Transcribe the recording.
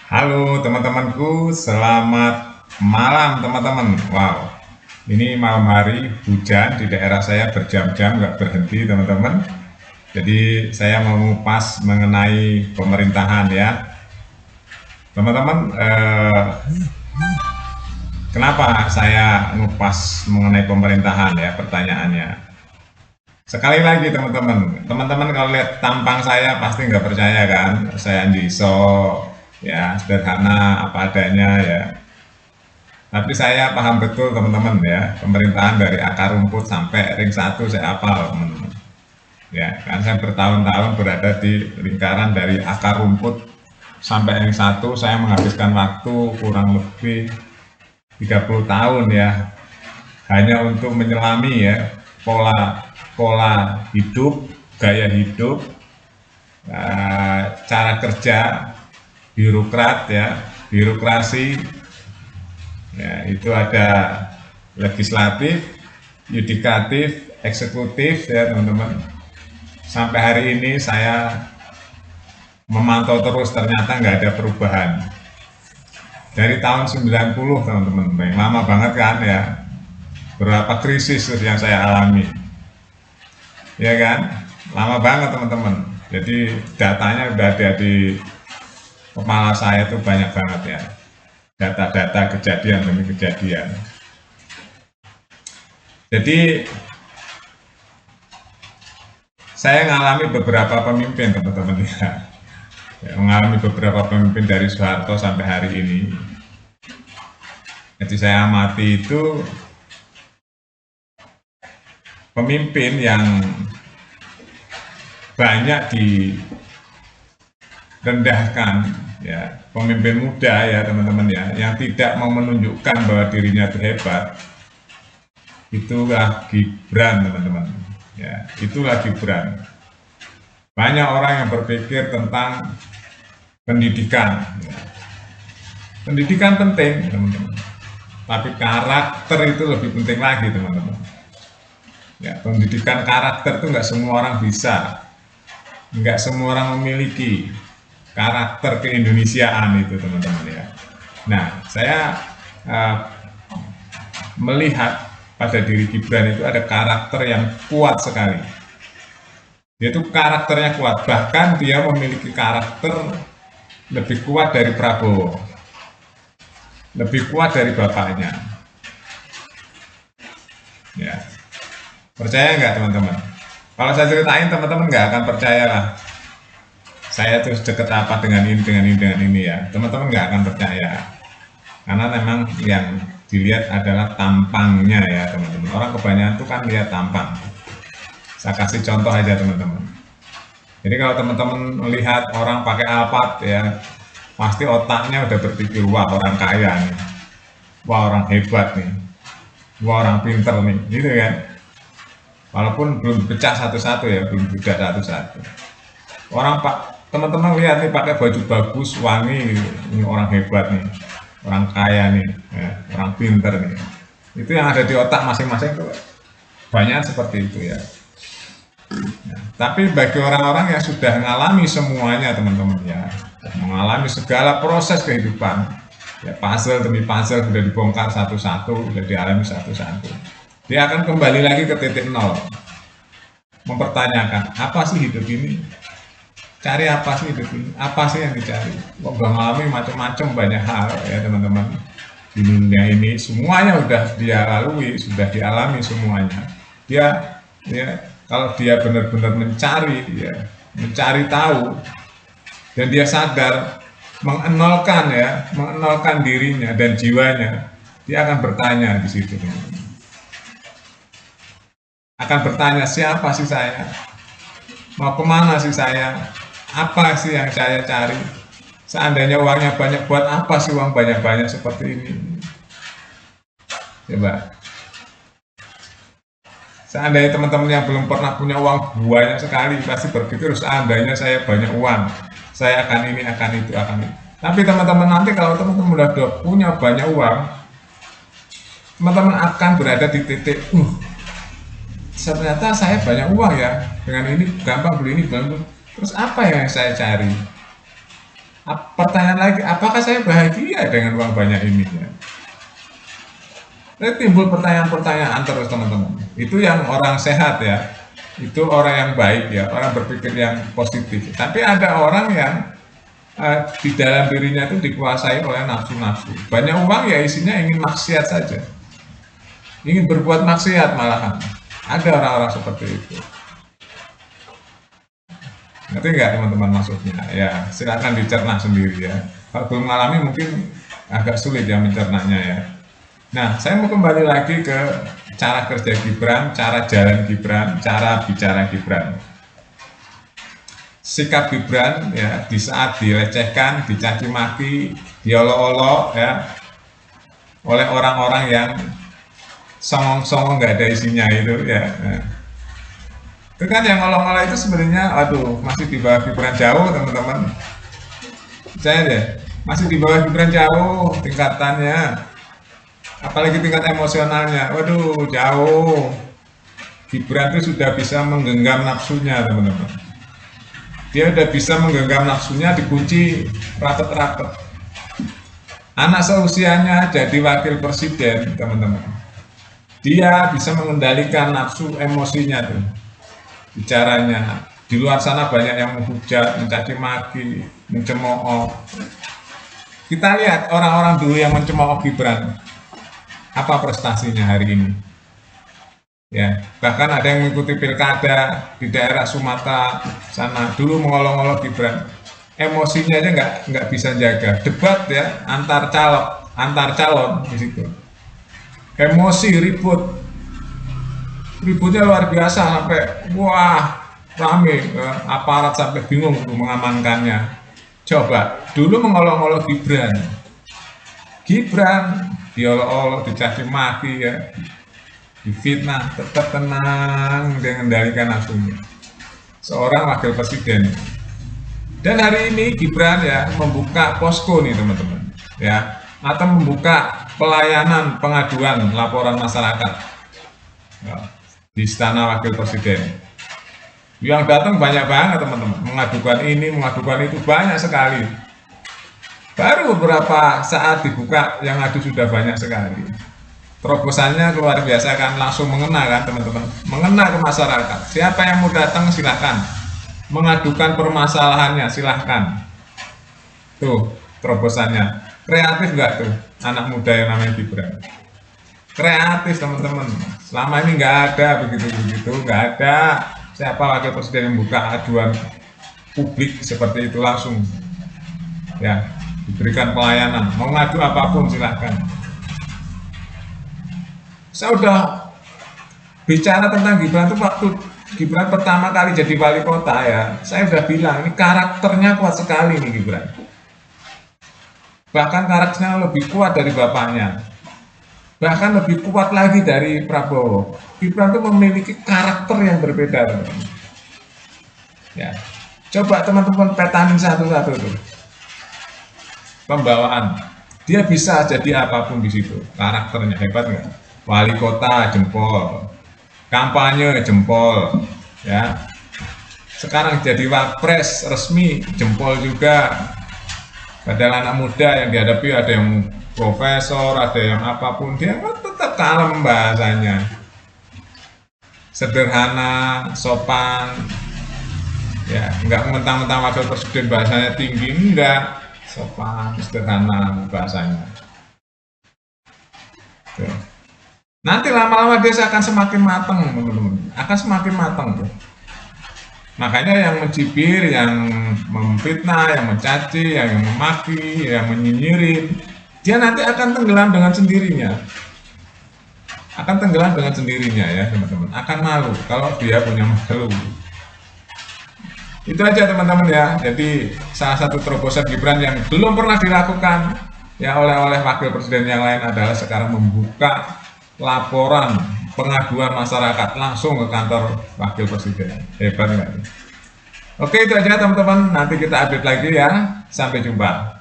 Halo teman-temanku, selamat malam teman-teman. Wow, ini malam hari hujan di daerah saya berjam-jam nggak berhenti teman-teman. Jadi saya mau mengupas mengenai pemerintahan ya. Teman-teman, kenapa saya ngupas mengenai pemerintahan ya pertanyaannya. Sekali lagi teman-teman kalau lihat tampang saya pasti nggak percaya kan, saya Andiso ya sederhana apa adanya ya. Tapi saya paham betul teman-teman ya, pemerintahan dari akar rumput sampai ring satu saya hafal teman-teman. Ya, kan saya bertahun-tahun berada di lingkaran dari akar rumput sampai ring satu, saya menghabiskan waktu kurang lebih 30 tahun ya, hanya untuk menyelami ya pola pola hidup, gaya hidup, cara kerja birokrat ya, birokrasi. Ya, itu ada legislatif, yudikatif, eksekutif ya teman-teman. Sampai hari ini saya memantau terus ternyata nggak ada perubahan. Dari tahun 90 teman-teman, lama banget kan ya. Berapa krisis yang saya alami. Ya kan? Lama banget teman-teman. Jadi datanya udah ada di kepala saya tuh banyak banget ya. Data-data kejadian demi kejadian. Jadi saya mengalami beberapa pemimpin teman-teman ya. Mengalami beberapa pemimpin dari Soeharto sampai hari ini. Jadi saya amati itu pemimpin yang banyak direndahkan ya, pemimpin muda ya teman-teman ya, yang tidak mau menunjukkan bahwa dirinya itu hebat. Itulah Gibran teman-teman ya, itulah Gibran. Banyak orang yang berpikir tentang pendidikan ya. Pendidikan penting teman-teman, tapi karakter itu lebih penting lagi teman-teman ya. Pendidikan karakter itu nggak semua orang bisa, nggak semua orang memiliki karakter keindonesiaan itu teman-teman ya. Nah saya melihat pada diri Gibran itu ada karakter yang kuat sekali. Dia itu karakternya kuat, bahkan dia memiliki karakter lebih kuat dari Prabowo, lebih kuat dari bapaknya. Ya, percaya nggak teman-teman? Kalau saya ceritain teman-teman nggak akan percaya lah. Saya terus deket apa dengan ini, dengan ini, dengan ini ya. Teman-teman nggak akan percaya. Karena memang yang dilihat adalah tampangnya ya teman-teman. Orang kebanyakan tuh kan lihat tampang. Saya kasih contoh aja teman-teman. Jadi kalau teman-teman melihat orang pakai Alphard ya, pasti otaknya udah berpikir, wah orang kaya nih, wah orang hebat nih, wah orang pinter nih, gitu kan. Walaupun belum pecah satu-satu ya, belum juga satu-satu. Orang teman-teman lihat nih pakai baju bagus, wangi, ini orang hebat nih, orang kaya nih, ya, orang pinter nih. Itu yang ada di otak masing-masing tuh banyak seperti itu ya. Nah, tapi bagi orang-orang yang sudah mengalami semuanya teman-teman ya, mengalami segala proses kehidupan, ya puzzle demi puzzle sudah dibongkar satu-satu, sudah dialami satu-satu. Dia akan kembali lagi ke titik nol, mempertanyakan apa sih hidup ini, cari apa sih hidup ini, apa sih yang dicari. Kok mengalami macam-macam banyak hal ya teman-teman di dunia ini, semuanya sudah dia lalui, sudah dialami semuanya. Dia kalau dia benar-benar mencari ya, mencari tahu, dan dia sadar mengenalkan dirinya dan jiwanya, dia akan bertanya di situ, akan bertanya siapa sih saya, mau kemana sih saya, apa sih yang saya cari, seandainya uangnya banyak, buat apa sih uang banyak-banyak seperti ini. Coba seandainya teman-teman yang belum pernah punya uang banyak sekali pasti berpikir seandainya saya banyak uang, saya akan ini, akan itu, akan itu. Tapi teman-teman nanti kalau teman-teman sudah punya banyak uang, teman-teman akan berada di titik, ternyata saya banyak uang ya, dengan ini gampang beli ini, terus apa yang saya cari? Pertanyaan lagi, apakah saya bahagia dengan uang banyak ini ya? Timbul pertanyaan-pertanyaan terus teman-teman. Itu yang orang sehat ya, itu orang yang baik ya, orang berpikir yang positif. Tapi ada orang yang di dalam dirinya itu dikuasai oleh nafsu-nafsu. Banyak uang ya isinya ingin maksiat saja, ingin berbuat maksiat malahan. Ada orang-orang seperti itu. Ngerti nggak teman-teman maksudnya? Ya silakan dicerna sendiri ya. Kalau belum mengalami mungkin agak sulit ya mencernanya ya. Nah, saya mau kembali lagi ke cara kerja Gibran, cara jalan Gibran, cara bicara Gibran. Sikap Gibran ya di saat dilecehkan, dicaci maki, diolok-olok ya oleh orang-orang yang songong-songong nggak ada isinya itu ya. Nah, itu kan yang olok-olok itu sebenarnya, aduh masih di bawah Gibran jauh teman-teman. Saya deh, masih di bawah Gibran jauh tingkatannya. Apalagi tingkat emosionalnya, waduh jauh. Gibran itu sudah bisa menggenggam nafsunya teman-teman. Dia sudah bisa menggenggam nafsunya, dikunci rapat-rapat. Anak seusianya jadi wakil presiden teman-teman. Dia bisa mengendalikan nafsu emosinya tuh, bicaranya. Di luar sana banyak yang menghujat, mencaci maki, mencemooh. Kita lihat orang-orang dulu yang mencemooh Gibran, apa prestasinya hari ini ya. Bahkan ada yang mengikuti pilkada di daerah Sumatera sana dulu mengolok-olok Gibran, emosinya aja nggak bisa jaga. Debat ya antar calon di situ, emosi ributnya luar biasa sampai wah rame, aparat sampai bingung untuk mengamankannya. Coba dulu mengolok-olok Gibran diolok-olok, dicaci maki ya, difitnah, tetap tenang, dia mengendalikan nafsunya. Seorang wakil presiden. Dan hari ini Gibran ya membuka posko nih teman-teman, ya, atau membuka pelayanan pengaduan laporan masyarakat ya, di Istana Wakil Presiden. Yang datang banyak banget teman-teman, mengadukan ini, mengadukan itu banyak sekali. Baru beberapa saat dibuka yang adu sudah banyak sekali. Terobosannya luar biasa kan, langsung mengena kan teman-teman, mengena ke masyarakat. Siapa yang mau datang silahkan, mengadukan permasalahannya silahkan. Tuh terobosannya, kreatif nggak tuh anak muda yang namanya Gibran? Kreatif teman-teman. Selama ini nggak ada begitu-begitu, nggak ada. Siapa wakil presiden yang buka aduan publik seperti itu langsung, ya diberikan pelayanan, mau ngadu apapun silahkan. Saya udah bicara tentang Gibran itu waktu Gibran pertama kali jadi wali kota ya, saya udah bilang ini karakternya kuat sekali nih Gibran. Bahkan karakternya lebih kuat dari bapaknya, bahkan lebih kuat lagi dari Prabowo. Gibran itu memiliki karakter yang berbeda teman-teman. Ya, coba teman-teman petanin satu-satu tuh. Pembawaan, dia bisa jadi apapun di situ. Karakternya hebat nggak? Wali kota jempol, kampanye jempol, ya. Sekarang jadi wapres resmi jempol juga. Padahal anak muda yang dihadapi ada yang profesor, ada yang apapun, dia tetap kalem bahasanya, sederhana, sopan, ya nggak mentang-mentang wakil presiden bahasanya tinggi, enggak. Sopan, sederhana bahasanya. Tuh. Nanti lama-lama dia akan semakin matang, teman-teman. Akan semakin matang. Tuh. Makanya yang mencibir, yang memfitnah, yang mencaci, yang memaki, yang menyinyirin, dia nanti akan tenggelam dengan sendirinya. Akan tenggelam dengan sendirinya ya, teman-teman. Akan malu kalau dia punya malu. Itu aja teman-teman ya. Jadi salah satu terobosan Gibran yang belum pernah dilakukan ya oleh wakil presiden yang lain adalah sekarang membuka laporan pengaduan masyarakat langsung ke kantor wakil presiden. Hebat nggak? Oke itu aja teman-teman. Nanti kita update lagi ya. Sampai jumpa.